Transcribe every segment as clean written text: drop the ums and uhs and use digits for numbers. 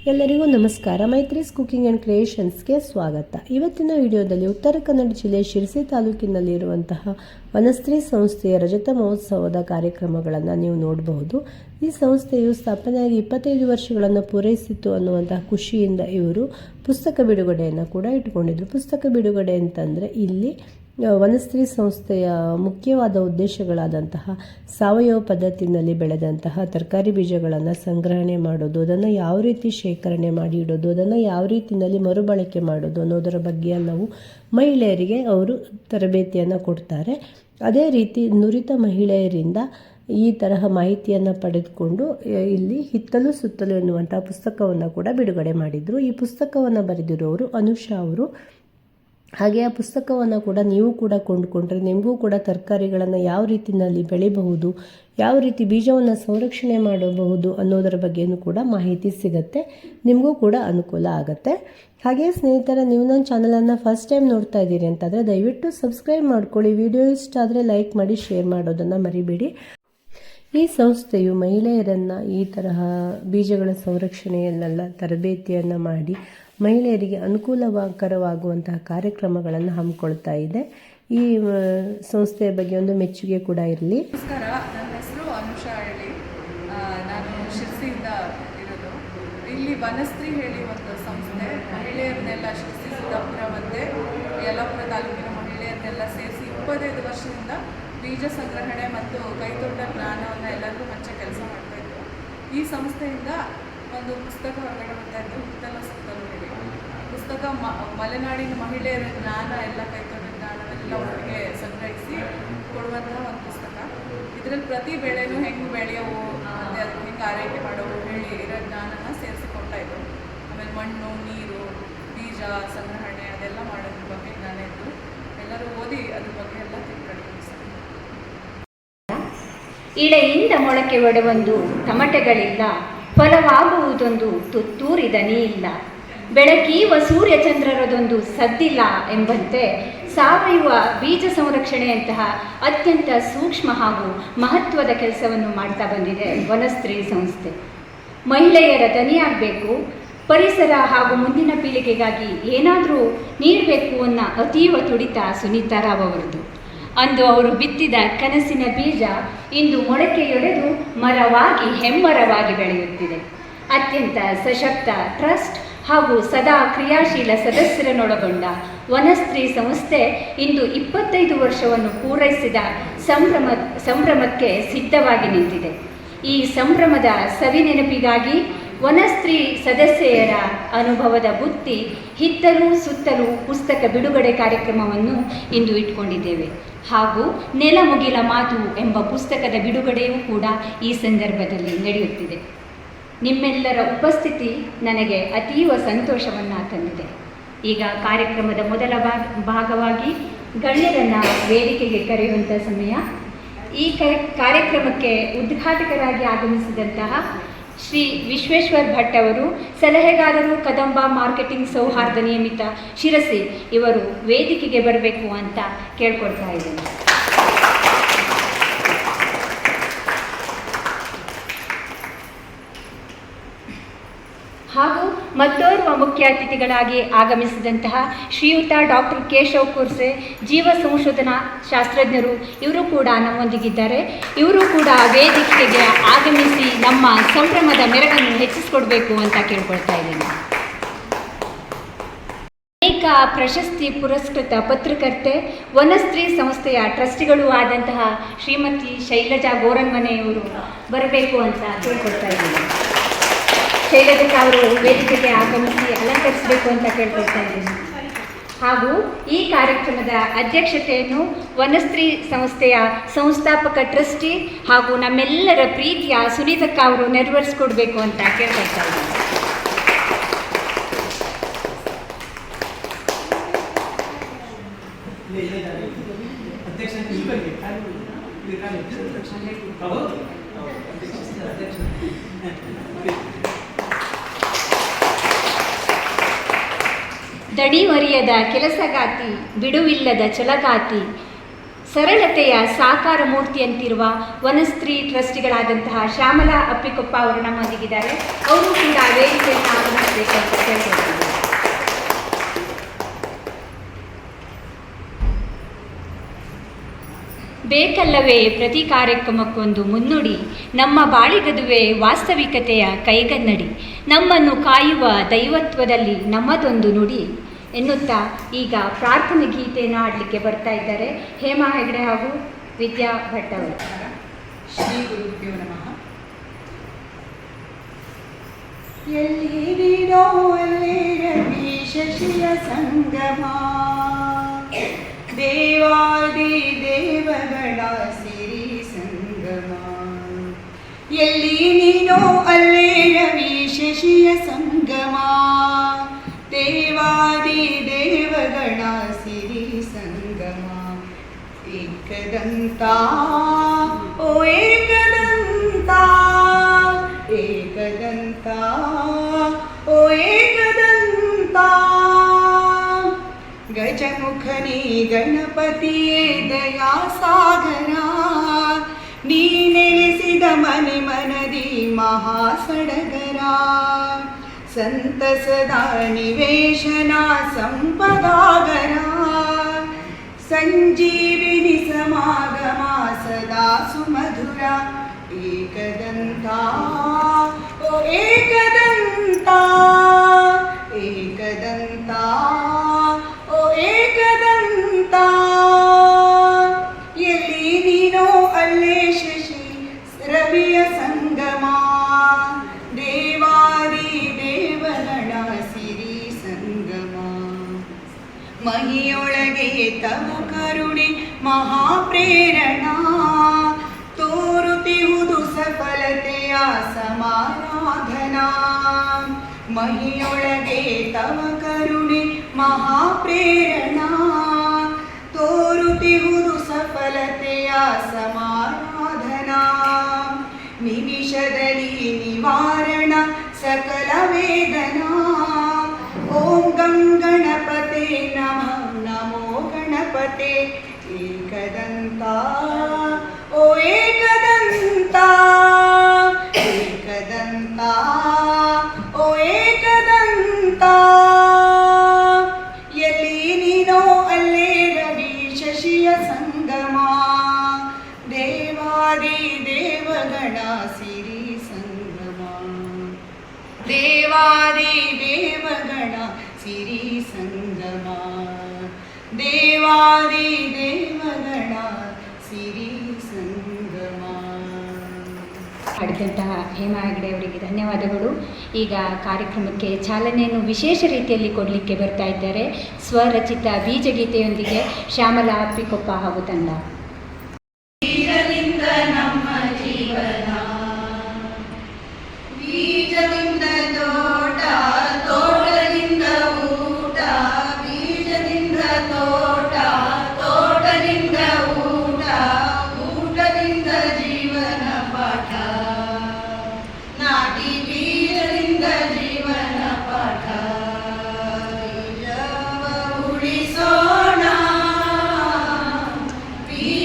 ಎಲ್ಲರಿಗೂ ನಮಸ್ಕಾರ. Maitri's cooking and ಕ್ರಿಯೇಷನ್ಸ್ಗೆ ಸ್ವಾಗತ. ಇವತ್ತಿನ ವಿಡಿಯೋದಲ್ಲಿ ಉತ್ತರ ಕನ್ನಡ ಜಿಲ್ಲೆ ಶಿರಸಿ ತಾಲೂಕಿನಲ್ಲಿರುವಂತಹ ವನಸ್ತ್ರೀ ಸಂಸ್ಥೆಯ ರಜತ ಮಹೋತ್ಸವದ ಕಾರ್ಯಕ್ರಮಗಳನ್ನು ನೀವು ನೋಡಬಹುದು. ಈ ಸಂಸ್ಥೆಯು ಸ್ಥಾಪನೆಯಾಗಿ 25 ವರ್ಷಗಳನ್ನು ಪೂರೈಸಿತು ಅನ್ನುವಂತಹ ಖುಷಿಯಿಂದ ಇವರು ಪುಸ್ತಕ ಬಿಡುಗಡೆಯನ್ನು ಕೂಡ ಇಟ್ಕೊಂಡಿದ್ರು. ಪುಸ್ತಕ ಬಿಡುಗಡೆ ಅಂತಂದರೆ ಇಲ್ಲಿ ವನಸ್ತ್ರೀ ಸಂಸ್ಥೆಯ ಮುಖ್ಯವಾದ ಉದ್ದೇಶಗಳಾದಂತಹ ಸಾವಯವ ಪದ್ಧತಿನಲ್ಲಿ ಬೆಳೆದಂತಹ ತರಕಾರಿ ಬೀಜಗಳನ್ನು ಸಂಗ್ರಹಣೆ ಮಾಡೋದು, ಅದನ್ನು ಯಾವ ರೀತಿ ಶೇಖರಣೆ ಮಾಡಿ ಇಡೋದು, ಅದನ್ನು ಯಾವ ರೀತಿಯಲ್ಲಿ ಮರುಬಳಕೆ ಮಾಡೋದು ಅನ್ನೋದರ ಬಗ್ಗೆ ಎಲ್ಲವೂ ಮಹಿಳೆಯರಿಗೆ ಅವರು ತರಬೇತಿಯನ್ನು ಕೊಡ್ತಾರೆ. ಅದೇ ರೀತಿ ನುರಿತ ಮಹಿಳೆಯರಿಂದ ಈ ತರಹ ಮಾಹಿತಿಯನ್ನು ಪಡೆದುಕೊಂಡು ಇಲ್ಲಿ ಹಿತ್ತಲು ಸುತ್ತಲು ಎನ್ನುವಂಥ ಪುಸ್ತಕವನ್ನು ಕೂಡ ಬಿಡುಗಡೆ ಮಾಡಿದರು. ಈ ಪುಸ್ತಕವನ್ನು ಬರೆದಿರೋರು ಅನುಷಾ ಅವರು. ಹಾಗೆ ಆ ಪುಸ್ತಕವನ್ನು ಕೂಡ ನೀವು ಕೂಡ ಕೊಂಡುಕೊಂಡ್ರೆ ನಿಮಗೂ ಕೂಡ ತರಕಾರಿಗಳನ್ನು ಯಾವ ರೀತಿಯಲ್ಲಿ ಬೆಳಿಬಹುದು, ಯಾವ ರೀತಿ ಬೀಜವನ್ನು ಸಂರಕ್ಷಣೆ ಮಾಡಬಹುದು ಅನ್ನೋದರ ಬಗ್ಗೆಯೂ ಕೂಡ ಮಾಹಿತಿ ಸಿಗುತ್ತೆ. ನಿಮಗೂ ಕೂಡ ಅನುಕೂಲ ಆಗುತ್ತೆ. ಹಾಗೆ ಸ್ನೇಹಿತರ, ನೀವು ನನ್ನ ಚಾನಲನ್ನು ಫಸ್ಟ್ ಟೈಮ್ ನೋಡ್ತಾ ಇದ್ದೀರಿ ಅಂತಂದರೆ ದಯವಿಟ್ಟು ಸಬ್ಸ್ಕ್ರೈಬ್ ಮಾಡ್ಕೊಳ್ಳಿ. ವಿಡಿಯೋ ಇಷ್ಟ ಆದರೆ ಲೈಕ್ ಮಾಡಿ, ಶೇರ್ ಮಾಡೋದನ್ನು ಮರಿಬೇಡಿ. ಈ ಸಂಸ್ಥೆಯು ಮಹಿಳೆಯರನ್ನು ಈ ತರಹ ಬೀಜಗಳ ಸಂರಕ್ಷಣೆಯನ್ನೆಲ್ಲ ತರಬೇತಿಯನ್ನು ಮಾಡಿ ಮಹಿಳೆಯರಿಗೆ ಅನುಕೂಲಕರವಾಗುವಂತಹ ಕಾರ್ಯಕ್ರಮಗಳನ್ನು ಹಮ್ಮಿಕೊಳ್ತಾ ಇದೆ. ಈ ಸಂಸ್ಥೆಯ ಬಗ್ಗೆ ಒಂದು ಮೆಚ್ಚುಗೆ ಕೂಡ ಇರಲಿ. ನಮಸ್ಕಾರ, ನನ್ನ ಹೆಸರು ಅನುಷಾ ಹೇಳಿ. ನಾನು ಶಿರಸಿಯಿಂದ ಇರೋದು. ಇಲ್ಲಿ ವನಸ್ತ್ರೀ ಹೇಳಿ ಒಂದು ಸಂಸ್ಥೆ ಮಹಿಳೆಯರನ್ನೆಲ್ಲ ಶಿರಸಿ, ಸಿದ್ದಾಪುರ ಮತ್ತು ಯಲ್ಲಾಪುರ ತಾಲೂಕಿನ ಮಹಿಳೆಯರನ್ನೆಲ್ಲ ಸೇರಿಸಿ 25 ವರ್ಷದಿಂದ ಬೀಜ ಸಂಗ್ರಹಣೆ ಮತ್ತು ಕೈತೋಟ ಜ್ಞಾನವನ್ನು ಎಲ್ಲರಿಗೂ ಹಂಚೋ ಕೆಲಸ ಮಾಡ್ತಾಯಿದ್ರು. ಈ ಸಂಸ್ಥೆಯಿಂದ ಒಂದು ಪುಸ್ತಕ ಹೊರಗಡೆ ಬರ್ತಾಯಿತ್ತು, ಹಿತ್ತಲು ಸುತ್ತಲು ಹೇಳಿ. ಪುಸ್ತಕ ಮಲೆನಾಡಿನ ಮಹಿಳೆಯರ ಜ್ಞಾನ ಎಲ್ಲ ಕೈತೋಟ ಜ್ಞಾನವೆಲ್ಲ ಒಟ್ಟಿಗೆ ಸಂಗ್ರಹಿಸಿ ಕೊಡುವಂತಹ ಒಂದು ಪುಸ್ತಕ. ಇದರಲ್ಲಿ ಪ್ರತಿ ಬೆಳೆನೂ ಹೆಂಗೆ ಬೆಳೆಯೋವು ಮತ್ತು ಅದಕ್ಕೆ ಹೆಂಗೆ ಆರೈಕೆ ಮಾಡೋವು ಹೇಳಿ ಇರೋ ಜ್ಞಾನನ ಸೇರಿಸಿಕೊಡ್ತಾಯಿದ್ರು. ಆಮೇಲೆ ಮಣ್ಣು, ನೀರು, ಬೀಜ ಸಂಗ್ರಹಣೆ ಅದೆಲ್ಲ ಮಾಡೋದ್ರ ಬಗ್ಗೆ ಜ್ಞಾನ ಇತ್ತು. ಎಲ್ಲರೂ ಓದಿ ಅದ್ರ ಬಗ್ಗೆ ಎಲ್ಲ ತಿಳ್ಕೊಳ್ಳಿ. ಇಳೆಯಿಂದ ಮೊಳಕೆ ಒಡೆವೊಂದು ತಮಟೆಗಳಿಲ್ಲ, ಫಲವಾಗುವುದೊಂದು ತುತ್ತೂರಿದ ನೀಲ್ಲ, ಬೆಳಕೀವ ಸೂರ್ಯಚಂದ್ರರದೊಂದು ಸದ್ದಿಲ್ಲ ಎಂಬಂತೆ ಸಾವಯವ ಬೀಜ ಸಂರಕ್ಷಣೆಯಂತಹ ಅತ್ಯಂತ ಸೂಕ್ಷ್ಮ ಹಾಗೂ ಮಹತ್ವದ ಕೆಲಸವನ್ನು ಮಾಡ್ತಾ ಬಂದಿದೆ ವನಸ್ತ್ರೀ ಸಂಸ್ಥೆ. ಮಹಿಳೆಯರ ದನಿಯಾಗಬೇಕು, ಪರಿಸರ ಹಾಗೂ ಮುಂದಿನ ಪೀಳಿಗೆಗಾಗಿ ಏನಾದರೂ ನೀಡಬೇಕು ಅನ್ನೋ ಅತೀವ ತುಡಿತ ಸುನೀತಾ ರಾವ್ ಅವರದು. ಅಂದು ಅವರು ಬಿತ್ತಿದ ಕನಸಿನ ಬೀಜ ಇಂದು ಮೊಳಕೆಯೊಡೆದು ಮರವಾಗಿ ಹೆಮ್ಮರವಾಗಿ ಬೆಳೆಯುತ್ತಿದೆ. ಅತ್ಯಂತ ಸಶಕ್ತ ಟ್ರಸ್ಟ್ ಹಾಗೂ ಸದಾ ಕ್ರಿಯಾಶೀಲ ಸದಸ್ಯರನ್ನೊಳಗೊಂಡ ವನಸ್ತ್ರೀ ಸಂಸ್ಥೆ ಇಂದು 25 ವರ್ಷವನ್ನು ಪೂರೈಸಿದ ಸಂಭ್ರಮಕ್ಕೆ ಸಿದ್ಧವಾಗಿ ನಿಂತಿದೆ. ಈ ಸಂಭ್ರಮದ ಸವಿನೆನಪಿಗಾಗಿ ವನಸ್ತ್ರೀ ಸದಸ್ಯೆಯರ ಅನುಭವದ ಬುತ್ತಿ ಹಿತ್ತಲು ಸುತ್ತಲೂ ಪುಸ್ತಕ ಬಿಡುಗಡೆ ಕಾರ್ಯಕ್ರಮವನ್ನು ಇಂದು ಇಟ್ಕೊಂಡಿದ್ದೇವೆ. ಹಾಗೂ ನೆಲಮುಗಿಲ ಮಾತು ಎಂಬ ಪುಸ್ತಕದ ಬಿಡುಗಡೆಯೂ ಕೂಡ ಈ ಸಂದರ್ಭದಲ್ಲಿ ನಡೆಯುತ್ತಿದೆ. ನಿಮ್ಮೆಲ್ಲರ ಉಪಸ್ಥಿತಿ ನನಗೆ ಅತೀವ ಸಂತೋಷವನ್ನು ತಂದಿದೆ. ಈಗ ಕಾರ್ಯಕ್ರಮದ ಮೊದಲ ಭಾಗವಾಗಿ ಗಣ್ಯರನ್ನು ವೇದಿಕೆಗೆ ಕರೆಯುವಂಥ ಸಮಯ. ಈ ಕಾರ್ಯಕ್ರಮಕ್ಕೆ ಉದ್ಘಾಟಕರಾಗಿ ಆಗಮಿಸಿದಂತಹ ಶ್ರೀ ವಿಶ್ವೇಶ್ವರ್ ಭಟ್ ಅವರು, ಸಲಹೆಗಾರರು ಕದಂಬ ಮಾರ್ಕೆಟಿಂಗ್ ಸೌಹಾರ್ದ ನಿಯಮಿತ ಶಿರಸಿ, ಇವರು ವೇದಿಕೆಗೆ ಬರಬೇಕು ಅಂತ ಕೇಳ್ಕೊಳ್ತಾ ಇದ್ದೇನೆ. ಹಾಗೂ ಮತ್ತೋರ್ವ ಮುಖ್ಯ ಅತಿಥಿಗಳಾಗಿ ಆಗಮಿಸಿದಂತಹ ಶ್ರೀಯುತ ಡಾಕ್ಟರ್ ಕೇಶವ್ ಕುರ್ಸೆ, ಜೀವ ಸಂಶೋಧನಾ ಶಾಸ್ತ್ರಜ್ಞರು, ಇವರು ಕೂಡ ನಮ್ಮೊಂದಿಗಿದ್ದಾರೆ. ಇವರು ಕೂಡ ವೇದಿಕೆಗೆ ಆಗಮಿಸಿ ನಮ್ಮ ಸಂಭ್ರಮದ ಮೆರಗನ್ನು ಹೆಚ್ಚಿಸಿಕೊಡ್ಬೇಕು ಅಂತ ಕೇಳ್ಕೊಳ್ತಾ ಇದ್ದೇನೆ. ಅನೇಕ ಪ್ರಶಸ್ತಿ ಪುರಸ್ಕೃತ ಪತ್ರಕರ್ತೆ, ವನಸ್ತ್ರೀ ಸಂಸ್ಥೆಯ ಟ್ರಸ್ಟಿಗಳೂ ಆದಂತಹ ಶ್ರೀಮತಿ ಶೈಲಜಾ ಗೋರನ್ಮನೆಯವರು ಬರಬೇಕು ಅಂತ ಕೇಳ್ಕೊಳ್ತಾ ಇದ್ದೇನೆ. ಶೈಲಜಾ ಅವರು ವೇದಿಕೆಗೆ ಆಗಮಿಸಿ ಅಲಂಕರಿಸಬೇಕು ಅಂತ ಕೇಳ್ಕೊಳ್ತಾ ಇದ್ದೀನಿ. ಹಾಗೂ ಈ ಕಾರ್ಯಕ್ರಮದ ಅಧ್ಯಕ್ಷತೆಯನ್ನು ವನಸ್ತ್ರೀ ಸಂಸ್ಥೆಯ ಸಂಸ್ಥಾಪಕ ಟ್ರಸ್ಟಿ ಹಾಗೂ ನಮ್ಮೆಲ್ಲರ ಪ್ರೀತಿಯ ಸುನೀತಕ್ಕ ಅವರು ನೆರವೇರಿಸಿಕೊಡ್ಬೇಕು ಅಂತ ಕೇಳ್ಕೊಳ್ತಾ ಇದ್ದೀನಿ. ದಣಿವರಿಯದ ಕೆಲಸಗಾತಿ, ಬಿಡುವಿಲ್ಲದ ಛಲಗಾತಿ, ಸರಳತೆಯ ಸಾಕಾರ ಮೂರ್ತಿಯಂತಿರುವ ವನಸ್ತ್ರೀ ಟ್ರಸ್ಟಿಗಳಾದಂತಹ ಶ್ಯಾಮಲಾ ಅಪ್ಪಿಕೊಪ್ಪ ಅವರು ನಮ್ಮೊಂದಿಗಿದ್ದಾರೆ. ಅವರು ಕೂಡ ವೇದಿಕೆಯನ್ನು ಬೇಕಲ್ಲವೇ ಪ್ರತಿ ಕಾರ್ಯಕ್ರಮಕ್ಕೊಂದು ಮುನ್ನುಡಿ, ನಮ್ಮ ಬಾಳಿಗದುವೆ ವಾಸ್ತವಿಕತೆಯ ಕೈಗನ್ನಡಿ, ನಮ್ಮನ್ನು ಕಾಯುವ ದೈವತ್ವದಲ್ಲಿ ನಮ್ಮದೊಂದು ನುಡಿ ಎನ್ನುತ್ತಾ ಈಗ ಪ್ರಾರ್ಥನೆ ಗೀತೆಯನ್ನು ಹಾಡಲಿಕ್ಕೆ ಬರ್ತಾ ಇದ್ದಾರೆ ಹೇಮಾ ಹೆಗಡೆ ಹಾಗೂ ವಿದ್ಯಾ ಭಟ್ ಅವರು. ಶ್ರೀ ಗುರುಭ್ಯೋ ನಮಃ. ಎಲ್ಲಿರೋ ಅಲ್ಲೇ ರವಿ ಶಶಿಯ ಸಂಗಮ, ದೇವಾದಿ ದೇವಗಳ ಸಿರಿ ಸಂಗಮ. ಎಲ್ಲಿ ನೀನೋ ಅಲ್ಲೇ ರವಿ ಶಶಿಯ ಸಂಗಮ, ದೇವಾದಿ ದೇವಗಳ ಸಿರಿ ಸಂಗಮ. ಏಕದಂತ ಓ ಏಕದಂತ, ಏಕದಂತ ಓ ಏಕದಂತ. ಗಜಮುಖನೇ ಗಣಪತಿಯೇ ದಯಾ ಸಾಗರ, ನೀ ನೆಲೆಸಿದ ಮನೆ ಮನದಿ ಮಹಾಸಡಗರ. ಸಂತಸದ ನಿವೇಶನ ಸಂಪದಾಗರ, ಸಂಜೀವಿನಿ ಸಮಾಗಮ ಸದಾ ಸುಮಧುರ. ಏಕದಂತ ಓ ಏಕದಂತ, ಏಕದಂತ ಓ ಏಕದಂತ. ಎಲ್ಲಿ ನೀನೋ ಅಲ್ಲೇ ಶಶಿ ರವಿಯ ಸಂಗಮ, ದೇವಾದಿ ದೇವಗಳ ಸಿರಿ ಸಂಗಮ. ಮಹಿಯೊಳಗೆ ತವ ಕರುಣೆ ಮಹಾಪ್ರೇರಣಾ, ತೋರುತ್ತಿಹುದು ಸಫಲತೆಯ ಸಮಾರಾಧನಾ. ಮಹಿಯೊಳಗೆ ತವ ಕರುಣೆ ಮಹಾಪ್ರೇರಣಾ, ತೋರುತ್ತಿಹುದು ಸಫಲತೆಯ ಸಮಾರಾಧನಾ. ನಿಮಿಷದಲ್ಲಿ ನಿವಾರಣ ಸಕಲ ವೇದನಾ, ಓಂ ಗಂ ಗಣಪತೆ ನಮಃ ನಮೋ ಗಣಪತೆ. ಏಕದಂತ ಓ ಏಕದಂತ, ಏಕದಂತ ಓ ಏಕದಂತ. ಎಲ್ಲಿ ನೀನೋ ಅಲ್ಲೇ ರವಿ ಶಶಿಯ ಸಂಗಮ, ದೇವಾದಿ ದೇವಗಣ ಸಿರಿ ಸಂಗಮ. ದೇವಾದಿ ದೇವಗಣ ಸಿರಿ ಸಂಗಮ, ದೇವಾದಿ ದೇವಗಣ ಸಿರಿ ಸಂಗಮ. ಹಾಡಿದಂತಹ ಹೇಮಾ ಹೆಗಡೆ ಅವರಿಗೆ ಧನ್ಯವಾದಗಳು. ಈಗ ಕಾರ್ಯಕ್ರಮಕ್ಕೆ ಚಾಲನೆಯನ್ನು ವಿಶೇಷ ರೀತಿಯಲ್ಲಿ ಕೊಡಲಿಕ್ಕೆ ಬರ್ತಾ ಇದ್ದಾರೆ ಸ್ವರಚಿತ ಬೀಜಗೀತೆಯೊಂದಿಗೆ ಶ್ಯಾಮಲಾ ಅಪ್ಪಿಕೊಪ್ಪ ಹಾಗೂ ತಂಡ. ಬೀಜದಿಂದ ನಮ್ಮ ಜೀವನ, ಬೀಜದಿಂದ ತೋಟ, ತೋಟದಿಂದ ಊಟ. ಬೀಜದಿಂದ ತೋಟ, ತೋಟದಿಂದ ಊಟ, ಊಟದಿಂದ ಜೀವನ ಪಾಠ. ನಾಟಿ ಬೀಜದಿಂದ ಜೀವನ ಪಾಠ. ಬೀಜವ ಉಳಿಸೋಣ, ಬೀಜ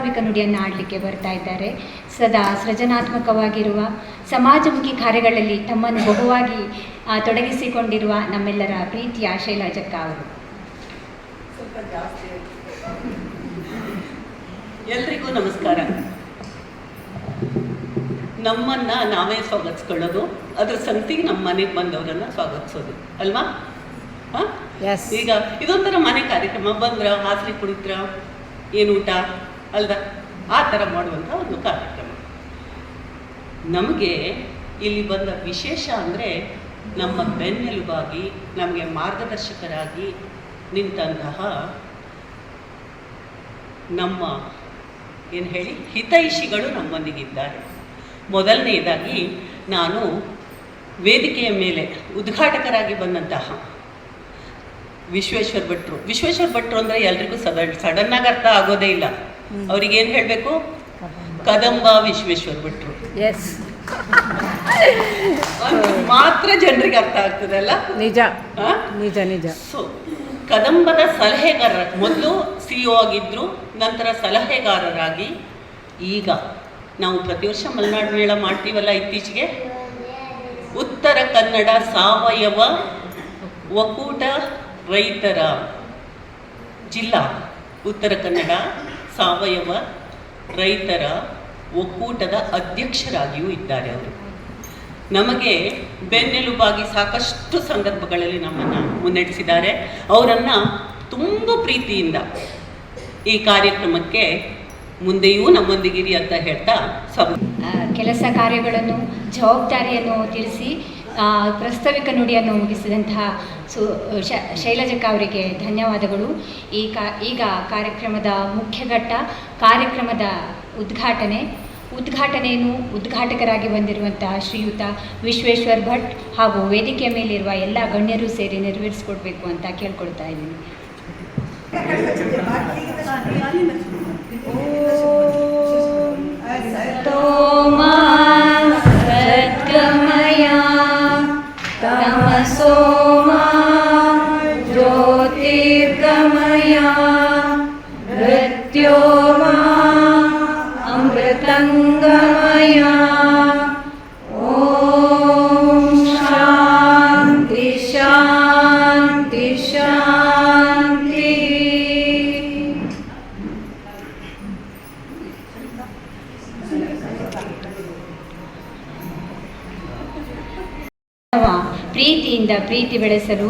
ಪ್ರಾಸ್ತಾವಿಕ ನುಡಿಯನ್ನು ಆಡಲಿಕ್ಕೆ ಬರ್ತಾ ಇದ್ದಾರೆ. ಸದಾ ಸೃಜನಾತ್ಮಕವಾಗಿರುವ ಸಮಾಜಮುಖಿ ಕಾರ್ಯಗಳಲ್ಲಿ ತಮ್ಮನ್ನು ಬಹುವಾಗಿ ತೊಡಗಿಸಿಕೊಂಡಿರುವ ನಮ್ಮೆಲ್ಲರ ಪ್ರೀತಿಯ ಶೈಲಜಕ್ಕ ಅವರು. ಎಲ್ರಿಗೂ ನಮಸ್ಕಾರ. ನಮ್ಮನ್ನು ನಾವೇ ಸ್ವಾಗತಿಸ್ಕೊಳ್ಳೋದು, ಅದ್ರ ಸಂಗತಿಗೆ ನಮ್ಮ ಮನೆಗೆ ಬಂದವರನ್ನು ಸ್ವಾಗತಿಸೋದು ಅಲ್ವಾ? ಹಾಂ, ಈಗ ಇದೊಂಥರ ಮನೆ ಕಾರ್ಯಕ್ರಮ. ಬಂದ್ರ ಹಾಸರಿ ಕುಡಿತ್ರ, ಏನು ಊಟ ಅಲ್ದ, ಆ ಥರ ಮಾಡುವಂಥ ಒಂದು ಕಾರ್ಯಕ್ರಮ. ನಮಗೆ ಇಲ್ಲಿ ಬಂದ ವಿಶೇಷ ಅಂದರೆ ನಮ್ಮ ಬೆನ್ನೆಲುಬಾಗಿ ನಮಗೆ ಮಾರ್ಗದರ್ಶಕರಾಗಿ ನಿಂತಹ ನಮ್ಮ ಏನು ಹೇಳಿ ಹಿತೈಷಿಗಳು ನಮ್ಮೊಂದಿಗಿದ್ದಾರೆ. ಮೊದಲನೆಯದಾಗಿ ನಾನು ವೇದಿಕೆಯ ಮೇಲೆ ಉದ್ಘಾಟಕರಾಗಿ ಬಂದಂತಹ ವಿಶ್ವೇಶ್ವರ ಭಟ್ರು ಅಂದರೆ ಎಲ್ರಿಗೂ ಸಡನ್ನಾಗಿ ಅರ್ಥ ಆಗೋದೇ ಇಲ್ಲ. ಅವ್ರಿಗೇನು ಹೇಳಬೇಕು? ಕದಂಬ ವಿಶ್ವೇಶ್ವರ ಭಟ್ರು ಮಾತ್ರ ಜನರಿಗೆ ಅರ್ಥ ಆಗ್ತದೆ ಅಲ್ಲ? ನಿಜ ನಿಜ ನಿಜ. ಸೊ ಕದಂಬದ ಸಲಹೆಗಾರ, ಮೊದಲು CEO ಆಗಿದ್ದರು, ನಂತರ ಸಲಹೆಗಾರರಾಗಿ ಈಗ ನಾವು ಪ್ರತಿ ವರ್ಷ ಮಲೆನಾಡು ಮೇಳ ಮಾಡ್ತೀವಲ್ಲ, ಇತ್ತೀಚೆಗೆ ಉತ್ತರ ಕನ್ನಡ ಸಾವಯವ ಒಕ್ಕೂಟ ರೈತರ ಜಿಲ್ಲಾ ಉತ್ತರ ಕನ್ನಡ ಸಾವಯವ ರೈತರ ಒಕ್ಕೂಟದ ಅಧ್ಯಕ್ಷರಾಗಿಯೂ ಇದ್ದಾರೆ. ಅವರು ನಮಗೆ ಬೆನ್ನೆಲುಬಾಗಿ ಸಾಕಷ್ಟು ಸಂದರ್ಭಗಳಲ್ಲಿ ನಮ್ಮನ್ನು ಮುನ್ನಡೆಸಿದ್ದಾರೆ. ಅವರನ್ನು ತುಂಬ ಪ್ರೀತಿಯಿಂದ ಈ ಕಾರ್ಯಕ್ರಮಕ್ಕೆ ಮುಂದೆಯೂ ನಮ್ಮೊಂದಿಗಿರಿ ಅಂತ ಹೇಳ್ತಾ ಕೆಲಸ ಕಾರ್ಯಗಳನ್ನು ಜವಾಬ್ದಾರಿಯನ್ನು ತಿಳಿಸಿ ಪ್ರಾಸ್ತಾವಿಕ ನುಡಿಯನ್ನು ಮುಗಿಸಿದಂತಹ ಶೈಲಜಕ್ಕ ಅವರಿಗೆ ಧನ್ಯವಾದಗಳು. ಈಗ ಕಾರ್ಯಕ್ರಮದ ಮುಖ್ಯ ಘಟ್ಟ, ಕಾರ್ಯಕ್ರಮದ ಉದ್ಘಾಟನೆಯನ್ನು ಉದ್ಘಾಟಕರಾಗಿ ಬಂದಿರುವಂತಹ ಶ್ರೀಯುತ ವಿಶ್ವೇಶ್ವರ ಭಟ್ ಹಾಗೂ ವೇದಿಕೆಯ ಮೇಲಿರುವ ಎಲ್ಲ ಗಣ್ಯರು ಸೇರಿ ನೆರವೇರಿಸಿಕೊಡ್ಬೇಕು ಅಂತ ಕೇಳ್ಕೊಳ್ತಾ ಇದ್ದೀನಿ. ಸದ್ಗಮಯ ತಮಸೋ ಜ್ಯೋತಿರ್ಗಮಯ ಮೃತ್ಯೋರ್ಮಾ ಅಮೃತಂಗಮಯ. ಓಂ ಶಾಂತಿ ಶಾಂತಿ ಶಾಂತಿ. ಪ್ರೀತಿಯಿಂದ ಪ್ರೀತಿ ಬೆಳೆಸಲು,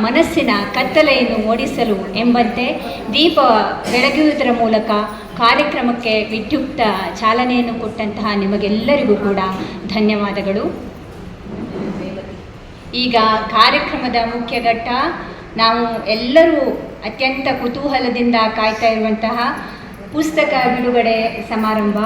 ಮನಸ್ಸಿನ ಕತ್ತಲೆಯನ್ನು ಓಡಿಸಲು ಎಂಬಂತೆ ದೀಪ ಬೆಳಗುವುದರ ಮೂಲಕ ಕಾರ್ಯಕ್ರಮಕ್ಕೆ ವಿದ್ಯುಕ್ತ ಚಾಲನೆಯನ್ನು ಕೊಟ್ಟಂತಹ ನಿಮಗೆಲ್ಲರಿಗೂ ಕೂಡ ಧನ್ಯವಾದಗಳು. ಈಗ ಕಾರ್ಯಕ್ರಮದ ಮುಖ್ಯ ಘಟ್ಟ, ನಾವು ಎಲ್ಲರೂ ಅತ್ಯಂತ ಕುತೂಹಲದಿಂದ ಕಾಯ್ತಾ ಇರುವಂತಹ ಪುಸ್ತಕ ಬಿಡುಗಡೆ ಸಮಾರಂಭ.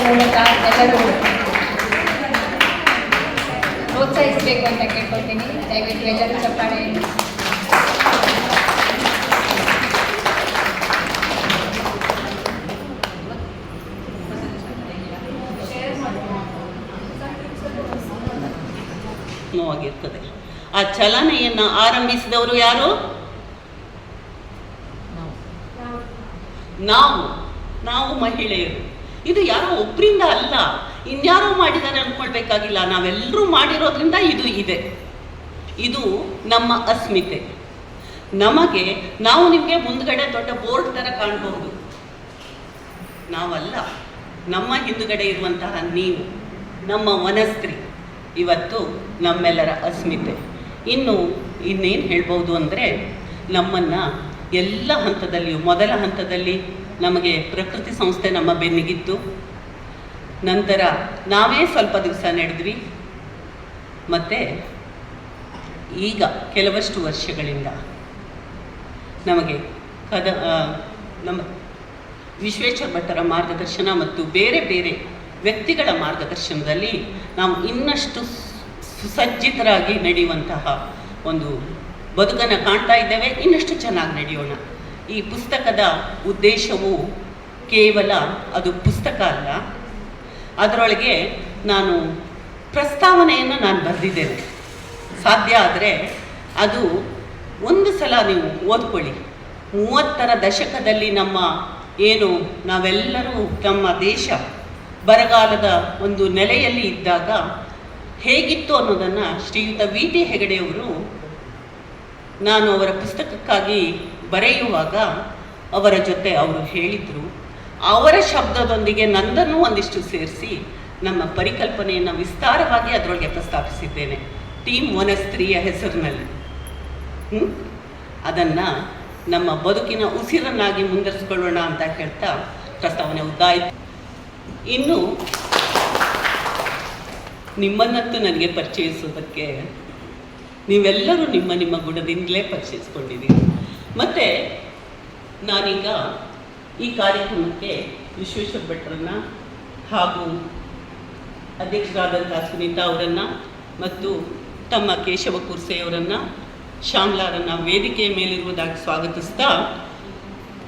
ಮೂಲಕ ಎಲ್ಲರೂ ಪ್ರೋತ್ಸಾಹಿಸಬೇಕು ಅಂತ ಕೇಳ್ಕೊಳ್ತೀನಿ. ದಯವಿಟ್ಟು ಎಲ್ಲರೂ ಚಪ್ಪಾಳೆ. ಆಗಿರ್ತದೆ. ಆ ಚಲನೆಯನ್ನು ಆರಂಭಿಸಿದವರು ಯಾರು? ನಾವು ಮಹಿಳೆಯರು. ಇದು ಯಾರೋ ಒಬ್ಬರಿಂದ ಅಲ್ಲ, ಇನ್ಯಾರೋ ಮಾಡಿದ್ದಾರೆ ಅಂದ್ಕೊಳ್ಬೇಕಾಗಿಲ್ಲ. ನಾವೆಲ್ಲರೂ ಮಾಡಿರೋದ್ರಿಂದ ಇದು ಇದೆ. ಇದು ನಮ್ಮ ಅಸ್ಮಿತೆ. ನಾವು ನಿಮಗೆ ಮುಂದ್ಗಡೆ ದೊಡ್ಡ ಬೋರ್ಡ್ ಥರ ಕಾಣಬಹುದು, ನಾವಲ್ಲ. ನಮ್ಮ ಹಿಂದುಗಡೆ ಇರುವಂತಹ ನೀವು, ನಮ್ಮ ವನಸ್ತ್ರೀ ಇವತ್ತು ನಮ್ಮೆಲ್ಲರ ಅಸ್ಮಿತೆ. ಇನ್ನೇನು ಹೇಳ್ಬೋದು ಅಂದರೆ, ನಮ್ಮನ್ನು ಎಲ್ಲ ಹಂತದಲ್ಲಿಯೂ, ಮೊದಲ ಹಂತದಲ್ಲಿ ನಮಗೆ ಪ್ರಕೃತಿ ಸಂಸ್ಥೆ ನಮ್ಮ ಬೆನ್ನಿಗಿತ್ತು. ನಂತರ ನಾವೇ ಸ್ವಲ್ಪ ದಿವಸ ನಡೆದ್ವಿ. ಮತ್ತು ಈಗ ಕೆಲವಷ್ಟು ವರ್ಷಗಳಿಂದ ನಮಗೆ ನಮ್ಮ ವಿಶ್ವೇಶ್ವರ ಭಟ್ಟರ ಮಾರ್ಗದರ್ಶನ ಮತ್ತು ಬೇರೆ ಬೇರೆ ವ್ಯಕ್ತಿಗಳ ಮಾರ್ಗದರ್ಶನದಲ್ಲಿ ನಾವು ಇನ್ನಷ್ಟು ಸುಸಜ್ಜಿತರಾಗಿ ನಡೆಯುವಂತಹ ಒಂದು ಬದುಕನ್ನು ಕಾಣ್ತಾ ಇದ್ದೇವೆ. ಇನ್ನಷ್ಟು ಚೆನ್ನಾಗಿ ನಡೆಯೋಣ. ಈ ಪುಸ್ತಕದ ಉದ್ದೇಶವು ಕೇವಲ ಅದು ಪುಸ್ತಕ ಅಲ್ಲ, ಅದರೊಳಗೆ ನಾನು ಪ್ರಸ್ತಾವನೆಯನ್ನು ನಾನು ಬರೆದಿದ್ದೇನೆ. ಸಾಧ್ಯ ಆದರೆ ಅದು ಒಂದು ಸಲ ನೀವು ಓದ್ಕೊಳ್ಳಿ. 30ರ ದಶಕದಲ್ಲಿ ನಾವೆಲ್ಲರೂ ನಮ್ಮ ದೇಶ ಬರಗಾಲದ ಒಂದು ನೆಲೆಯಲ್ಲಿ ಇದ್ದಾಗ ಹೇಗಿತ್ತು ಅನ್ನೋದನ್ನು ಶ್ರೀಯುತ ವಿ ಟಿ ಹೆಗಡೆಯವರು, ನಾನು ಅವರ ಪುಸ್ತಕಕ್ಕಾಗಿ ಬರೆಯುವಾಗ ಅವರ ಜೊತೆ ಅವರು ಹೇಳಿದರು. ಅವರ ಶಬ್ದದೊಂದಿಗೆ ನನ್ನನ್ನು ಒಂದಿಷ್ಟು ಸೇರಿಸಿ ನಮ್ಮ ಪರಿಕಲ್ಪನೆಯನ್ನು ವಿಸ್ತಾರವಾಗಿ ಅದರೊಳಗೆ ಪ್ರಸ್ತಾಪಿಸಿದ್ದೇನೆ, ಟೀಮ್ ವನಸ್ತ್ರೀಯ ಹೆಸರಿನಲ್ಲಿ. ಅದನ್ನು ನಮ್ಮ ಬದುಕಿನ ಉಸಿರನ್ನಾಗಿ ಮುಂದುವರಿಸ್ಕೊಳ್ಳೋಣ ಅಂತ ಹೇಳ್ತಾ ಪ್ರಸ್ತಾವನೆ ಉದ್ದಾಯಿತು. ಇನ್ನು ನಿಮ್ಮನ್ನಂತೂ ನನಗೆ ಪರಿಚಯಿಸೋದಕ್ಕೆ ನೀವೆಲ್ಲರೂ ನಿಮ್ಮ ಗುಣದಿಂದಲೇ ಪರಿಚಯಿಸ್ಕೊಂಡಿದ್ದೀರಿ. ಮತ್ತು ನಾನೀಗ ಈ ಕಾರ್ಯಕ್ರಮಕ್ಕೆ ವಿಶ್ವೇಶ್ವರ ಭಟ್ಟರನ್ನು ಹಾಗೂ ಅಧ್ಯಕ್ಷರಾದಂಥ ಸುನೀತಾ ಅವರನ್ನು ಮತ್ತು ತಮ್ಮ ಕೇಶವ ಕುರ್ಸೆಯವರನ್ನು, ಶ್ಯಾಮ್ಲಾರನ್ನು ವೇದಿಕೆಯ ಮೇಲಿರುವುದಾಗಿ ಸ್ವಾಗತಿಸ್ತಾ,